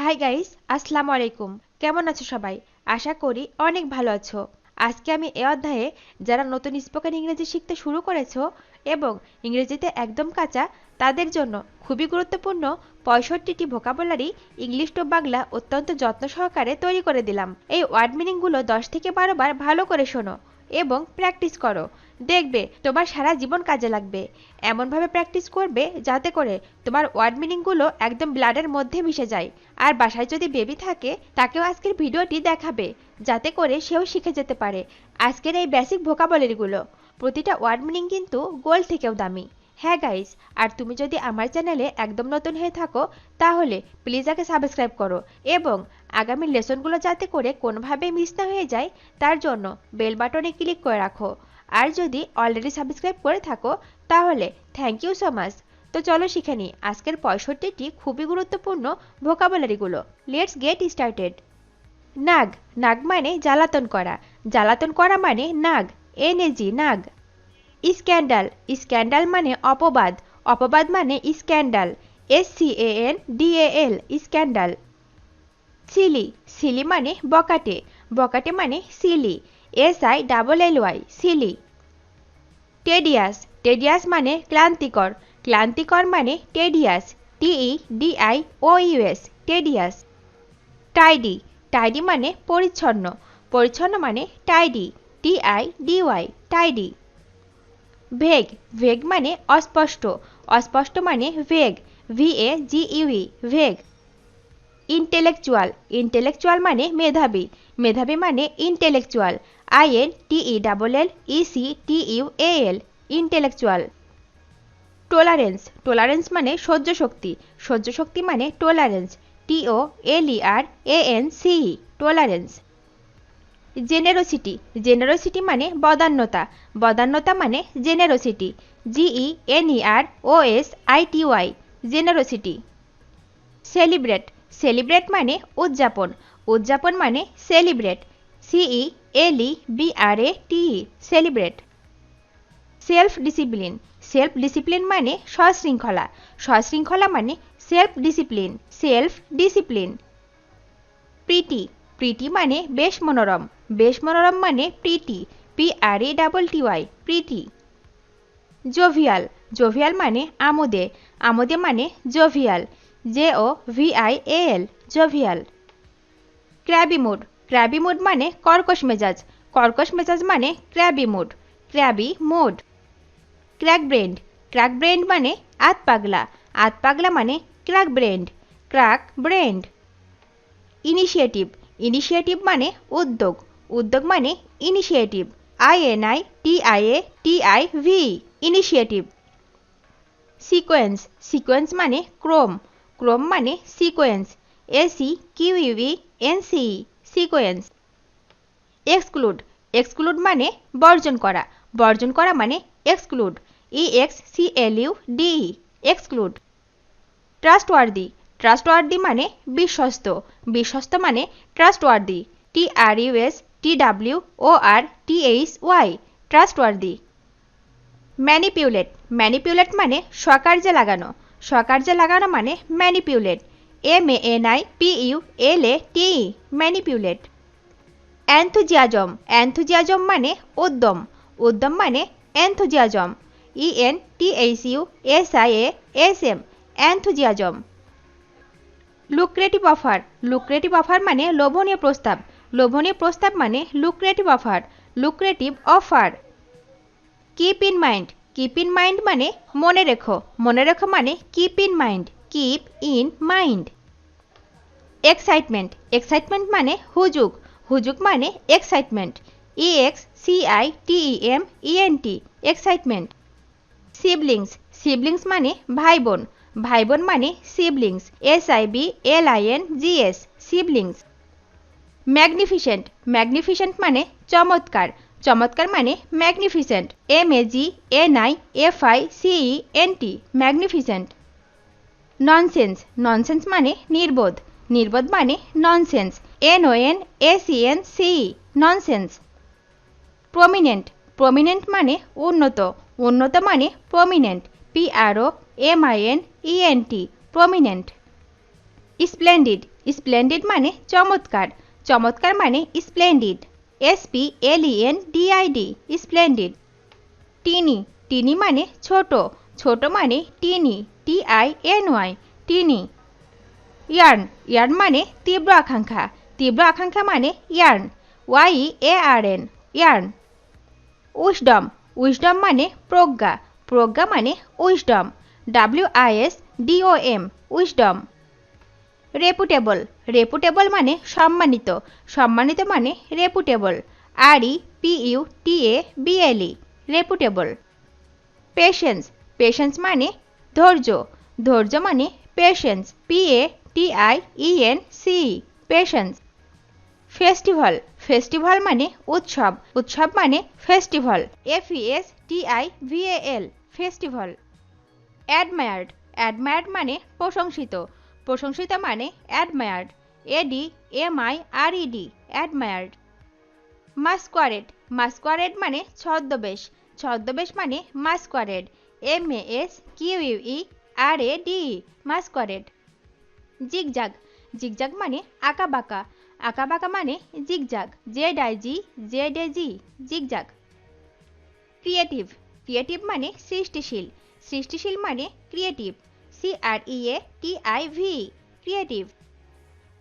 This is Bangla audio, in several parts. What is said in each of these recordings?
হাই গাইস, আসসালামু আলাইকুম। কেমন আছো সবাই? আশা করি অনেক ভালো আছো। আজকে আমি এই অধ্যায়ে যারা নতুন স্পোকেন ইংরেজি শিখতে শুরু করেছো এবং ইংরেজিতে একদম কাঁচা তাদের জন্য খুবই গুরুত্বপূর্ণ ৬৫টি ভোকাবুলারি ইংলিশ টু বাংলা অত্যন্ত যত্ন সহকারে তৈরি করে দিলাম। এই ওয়ার্ড মিনিংগুলো ১০ থেকে ১২ বার ভালো করে শোনো এবং প্র্যাকটিস করো। দেখবে তোমার সারা জীবন কাজে লাগবে। এমনভাবে প্র্যাকটিস করবে যাতে করে তোমার ওয়ার্ড মিনিংগুলো একদম ব্লাডের মধ্যে মিশে যায়। আর বাসায় যদি বেবি থাকে তাকেও আজকের ভিডিওটি দেখাবে যাতে করে সেও শিখে যেতে পারে আজকের এই বেসিক ভোকাবুলারিগুলো। প্রতিটা ওয়ার্ড মিনিং কিন্তু গোল্ড থেকেও দামি। হ্যাঁ গাইস, আর তুমি যদি আমার চ্যানেলে একদম নতুন হয়ে থাকো তাহলে প্লিজ আগে সাবস্ক্রাইব করো এবং আগামী লেসনগুলো যাতে করে কোনোভাবেই মিস না হয়ে যায় তার জন্য বেল বাটনে ক্লিক করে রাখো। আর যদি অলরেডি সাবস্ক্রাইব করে থাকো তাহলে থ্যাংক ইউ সো মাচ। তো চলো শিখে নিই আজকের ৬৫টি খুবই গুরুত্বপূর্ণ ভোকাবুলারিগুলো। Let's get started. Nag, nag মানে জ্বালাতন করা। জ্বালাতন করা মানে নাগ, এনএজি নাগ। স্ক্যান্ডাল, স্ক্যান্ডাল মানে অপবাদ। অপবাদ মানে scandal, SCANDAL scandal. Silly, silly মানে বকাটে। বকাটে মানে silly, SILLY silly. Tedious, tedious মানে ক্লান্তিকর। ক্লান্তিকর মানে tedious, TEDIOUS tedious. Tidy, tidy মানে পরিচ্ছন্ন। পরিচ্ছন্ন মানে tidy, TIDY tidy. Vague, vague মানে অস্পষ্ট। অস্পষ্ট মানে vague, VAGUE vague. Intellectual, intellectual মানে মেধাবী। মেধাবী মানে intellectual, INTELLECTUAL intellectual. Tolerance, tolerance মানে সহ্য শক্তি। সহ্য শক্তি মানে tolerance, TOLERANCE tolerance. Generosity, generosity মানে বদান্যতা। বদান্যতা মানে generosity, GENEROSITY generosity. Celebrate, celebrate মানে উদযাপন। উদযাপন মানে celebrate, CELEBRATE celebrate. Self discipline, self discipline মানে সশৃঙ্খলা। সশৃঙ্খলা মানে self discipline, self discipline. Pretty, pretty মানে বেশ মনোরম। বেশ মনোরম মানে pretty, PRETTY pretty. Jovial, jovial মানে আমোদে। আমোদে মানে jovial, JOVIAL jovial. Crabby mood, crabby mood মানে কর্কশ মেজাজ। কর্কশ মেজাজ মানে crabby mood, crabby mood. Crack brained, crack brained মানে আত পাগলা। আত পাগলা মানে crack brained, crack Brent. Initiative, initiative মানে উদ্যোগ। উদ্যোগ মানে initiative, INITIATIV initiative. Sequence, sequence মানে ক্রম। ক্রম মানে sequence, SEQUENCE sequence. Exclude, exclude মানে বর্জন করা। বর্জন করা মানে exclude, EXCLUDE exclude. Trustworthy, trustworthy মানে বিশ্বস্ত। বিশ্বস্ত মানে trustworthy, TRUSTWORTHY trustworthy. Manipulate, manipulate মানে স্বকার্যে লাগানো। স্বকার্যে লাগানো মানে manipulate, MANIPULATE manipulate. Enthusiasm, enthusiasm মানে উদ্যম। উদ্যম মানে enthusiasm, ENTHUSIASM enthusiasm. Lucrative offer, lucrative offer মানে লোভনীয় প্রস্তাব। লোভনীয় প্রস্তাব মানে lucrative offer, lucrative offer. Keep in mind, keep in mind মানে মনে রেখো। মনে রেখো মানে keep in mind, keep in mind. Excitement, excitement মানে হুজুগ। হুজুগ মানে excitement, EXCITEMENT excitement. Siblings, siblings মানে ভাই বোন। ভাই বোন মানে siblings, SIBLINGS siblings. Magnificent, magnificent মানে চমৎকার। চমৎকার মানে magnificent, MAGNIFICENT magnificent. Nonsense, nonsense মানে নির্বোধ। নির্বোধ মানে nonsense, NONSENSE nonsense. Prominent, prominent মানে উন্নত। উন্নত মানে prominent, PROMINENT prominent. Splendid, splendid মানে চমৎকার, চমৎকার মানে স্প্লেন্ডিড। SPLENDID splendid. টিনি, টিনি মানে ছোট, ছোট মানে টিনি, TINY টিনি। ইয়ার্ন, ইয়ার্ন মানে তীব্র আকাঙ্ক্ষা, তীব্র আকাঙ্ক্ষা মানে yarn, YEARN yarn. Wisdom, wisdom মানে প্রজ্ঞা, প্রজ্ঞা মানে wisdom, WISDOM wisdom. Reputable, reputable মানে সম্মানিত, সম্মানিত মানে reputable, REPUTABLE reputable. Patience, patience মানে ধৈর্য, ধৈর্য মানে patience, PATIENCE patience. Festival, festival মানে উৎসব, উৎসব মানে festival, FESTIVAL festival. Admired, admired মানে প্রশংসিত, প্রশংসিত মানে অ্যাডমায়ার্ড, ADMIRED অ্যাডমায়ার্ড। মাস্কোয়ারেড, মাস্কোয়ারেড মানে ছদ্মবেশ, ছদ্মবেশ মানে মাস্কোয়ারেড, MASQUERADE মাস্কোয়ারেড। জিগজাগ, জিগজাগ মানে আঁকাবাঁকা, আঁকাবাঁকা মানে zigzag, ZIGZAG zigzag. Creative, creative মানে সৃষ্টিশীল, সৃষ্টিশীল মানে ক্রিয়েটিভ, CREATIVE ক্রিয়েটিভ।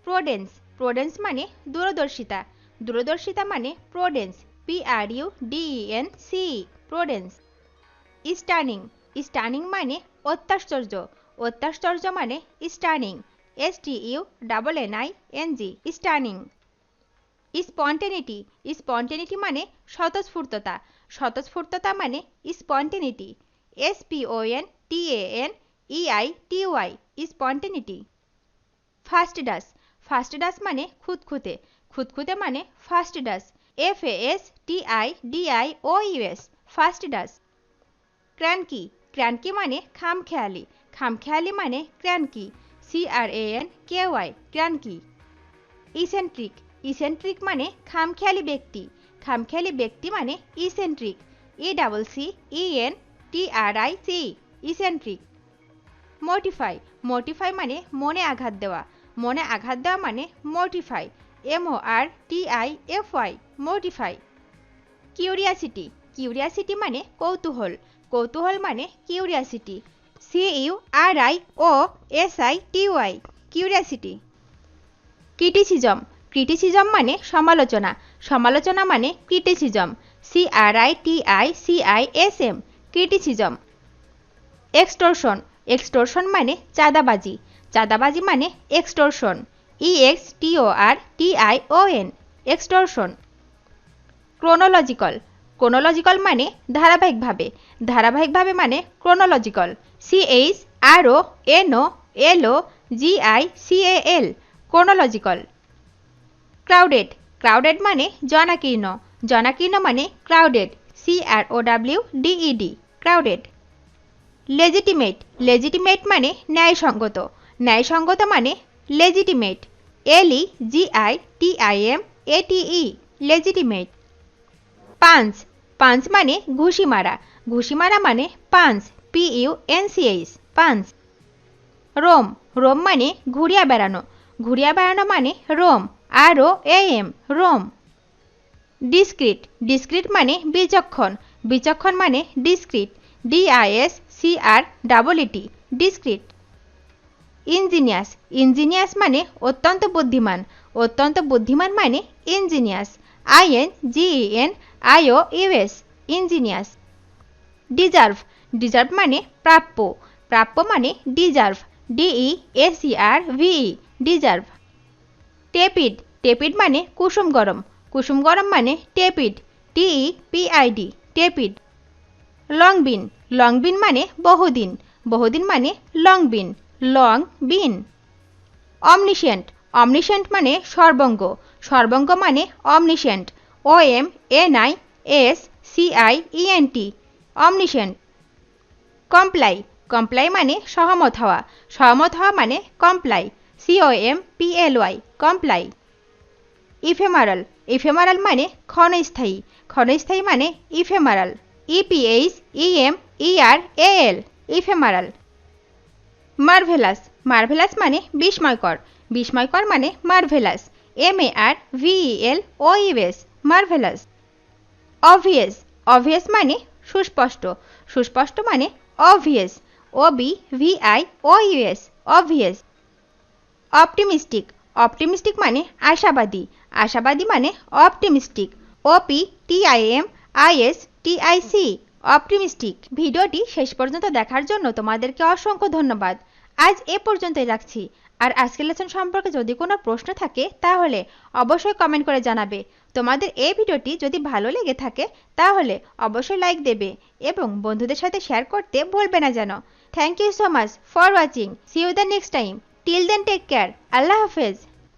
প্রোডেন্স, প্রোডেন্স মানে দূরদর্শিতা, দূরদর্শিতা মানে প্রোডেন্স, PRUDENC প্রোডেন্স। স্টানিং, স্টানিং মানে অত্যাশ্চর্য, অত্যাশ্চর্য মানে স্টানিং, STUNNING স্টানিং। স্পন্টেনিটি, স্পন্টেনিটি মানে স্বতঃস্ফূর্ততা, স্বতঃস্ফূর্ততা মানে স্পন্টেনিটি, SPONTANEITY স্পন্টেনিটি। ফাস্টিডাস, ফাস্টিডাস মানে খুঁতখুঁতে, খুঁতখুঁতে মানে ফাস্টিডাস, FASTIDIOUS ফাস্টিডাস। ক্র্যানকি, ক্র্যানকি মানে খামখেয়ালি, খামখেয়ালি মানে ক্র্যানকি, CRANKY ক্র্যানকি। ইসেন্ট্রিক, ইসেন্ট্রিক মানে খামখেয়ালি ব্যক্তি, খামখেয়ালি ব্যক্তি মানে eccentric, ECCENTRIC eccentric. Modify, modify মানে মনে আঘাত দেওয়া, মনে আঘাত দেওয়া মানে modify, MORTIFY modify. Curiosity, curiosity মানে কৌতূহল, কৌতূহল মানে curiosity, CURIOSITY curiosity. Criticism, criticism মানে সমালোচনা, সমালোচনা মানে criticism, CRITICISM criticism. Extortion, extortion মানে চাঁদাবাজি, চাঁদাবাজি মানে extortion, EXTORTION extortion. Chronological, chronological মানে ধারাবাহিকভাবে, ধারাবাহিকভাবে মানে chronological, CHRONOLOGICAL chronological. Crowded, crowded মানে জনাকীর্ণ, জনাকীর্ণ মানে crowded, CROWDED crowded. Legitimate, legitimate মানে ন্যায়সঙ্গত, ন্যায়সঙ্গত মানে legitimate, LEGITIMATE legitimate. Punch, punch মানে ঘুষি মারা, ঘুষি মারা মানে punch, PUNCH punch. Roam, roam মানে ঘুরিয়া বেড়ানো, ঘুরিয়া বেড়ানো মানে roam, ROAM roam. Discreet, discreet মানে বিচক্ষণ, বিচক্ষণ মানে discreet, DISCREET discreet. Ingenious, ingenious মানে অত্যন্ত বুদ্ধিমান, অত্যন্ত বুদ্ধিমান মানে ingenious, INGENIOUS ingenious. Deserve, deserve মানে প্রাপ্য, প্রাপ্য মানে deserve, DESERVE deserve. Tepid, tepid মানে কুসুম গরম, কুসুম গরম মানে tepid, TEPID tepid. Long been, long been মানে বহুদিন, বহুদিন মানে লং বিন, লং বিন। অমনিশিয়েন্ট, অমনিশিয়েন্ট মানে সর্বঙ্গ, সর্বঙ্গ মানে অমনিশিয়েন্ট, OMNISCIENT অমনিশিয়েন্ট। কমপ্লাই, কমপ্লাই মানে সহমত হওয়া, সহমত হওয়া মানে কমপ্লাই, COMPLY কমপ্লাই। ইফেমারাল, ইফেমারাল মানে ক্ষণস্থায়ী, ক্ষণস্থায়ী মানে ইফেমারাল, EPHEMERAL ইফেমারাল। মার্ভেলাস, মার্ভেলাস মানে বিস্ময়কর, বিস্ময়কর মানে marvellous, MARVELOUS, marvellous. Obvious, obvious মানে সুস্পষ্ট, সুস্পষ্ট মানে obvious, OBVIOUS, obvious. Optimistic, optimistic মানে আশাবাদী, আশাবাদী মানে অপটিমিস্টিক, OPTIMISTIC, অপটিমিস্টিক। ভিডিওটি শেষ পর্যন্ত দেখার জন্য তোমাদেরকে অসংখ্য ধন্যবাদ। আজ এ পর্যন্তই রাখছি। আর আজকের লেসন সম্পর্কে যদি কোনো প্রশ্ন থাকে তাহলে অবশ্যই কমেন্ট করে জানাবে। তোমাদের এই ভিডিওটি যদি ভালো লেগে থাকে তাহলে অবশ্যই লাইক দেবে এবং বন্ধুদের সাথে শেয়ার করতে ভুলবে না যেন। Thank you so much for watching. See you the next time. Till then take care. আল্লাহ হাফেজ।